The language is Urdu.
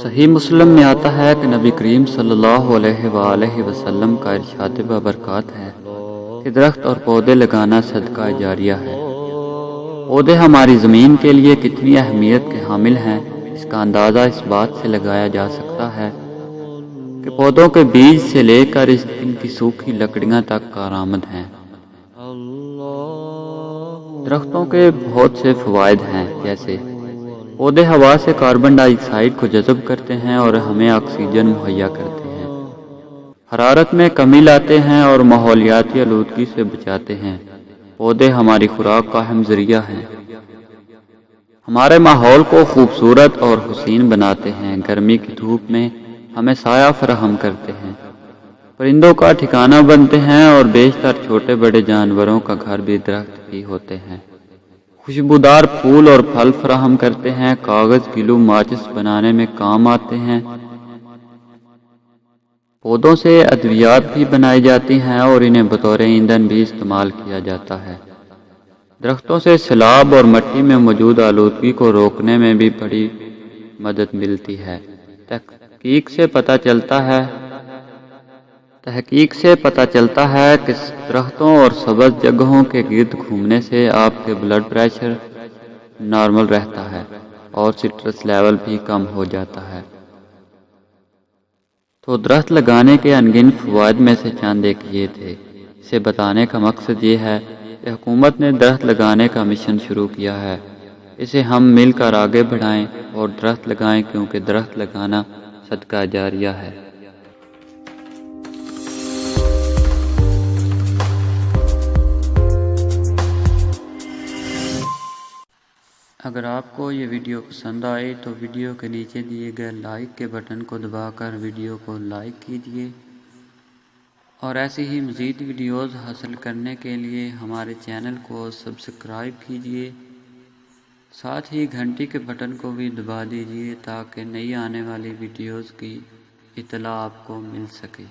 صحیح مسلم میں آتا ہے کہ نبی کریم صلی اللہ علیہ وآلہ وسلم کا ارشاد بابرکات ہے کہ درخت اور پودے لگانا صدقہ جاریہ ہے۔ پودے ہماری زمین کے لیے کتنی اہمیت کے حامل ہیں، اس کا اندازہ اس بات سے لگایا جا سکتا ہے کہ پودوں کے بیج سے لے کر ان کی سوکھی لکڑیاں تک کارآمد ہیں۔ درختوں کے بہت سے فوائد ہیں، جیسے پودے ہوا سے کاربن ڈائی آکسائیڈ کو جذب کرتے ہیں اور ہمیں آکسیجن مہیا کرتے ہیں، حرارت میں کمی لاتے ہیں اور ماحولیاتی آلودگی سے بچاتے ہیں۔ پودے ہماری خوراک کا اہم ذریعہ ہیں، ہمارے ماحول کو خوبصورت اور حسین بناتے ہیں، گرمی کی دھوپ میں ہمیں سایہ فراہم کرتے ہیں، پرندوں کا ٹھکانہ بنتے ہیں اور بیشتر چھوٹے بڑے جانوروں کا گھر بھی درخت ہی ہوتے ہیں۔ خوشبودار پھول اور پھل فراہم کرتے ہیں، کاغذ، گلو، ماچس بنانے میں کام آتے ہیں۔ پودوں سے ادویات بھی بنائی جاتی ہیں اور انہیں بطور ایندھن بھی استعمال کیا جاتا ہے۔ درختوں سے سیلاب اور مٹی میں موجود آلودگی کو روکنے میں بھی بڑی مدد ملتی ہے۔ تحقیق سے پتہ چلتا ہے کہ درختوں اور سبز جگہوں کے گرد گھومنے سے آپ کے بلڈ پریشر نارمل رہتا ہے اور سٹریس لیول بھی کم ہو جاتا ہے۔ تو درخت لگانے کے ان گنت فوائد میں سے چند ایک یہ تھے۔ اسے بتانے کا مقصد یہ ہے کہ حکومت نے درخت لگانے کا مشن شروع کیا ہے، اسے ہم مل کر آگے بڑھائیں اور درخت لگائیں، کیونکہ درخت لگانا صدقہ جاریہ ہے۔ اگر آپ کو یہ ویڈیو پسند آئے تو ویڈیو کے نیچے دیے گئے لائک کے بٹن کو دبا کر ویڈیو کو لائک کیجیے، اور ایسی ہی مزید ویڈیوز حاصل کرنے کے لیے ہمارے چینل کو سبسکرائب کیجیے، ساتھ ہی گھنٹی کے بٹن کو بھی دبا دیجیے تاکہ نئی آنے والی ویڈیوز کی اطلاع آپ کو مل سکے۔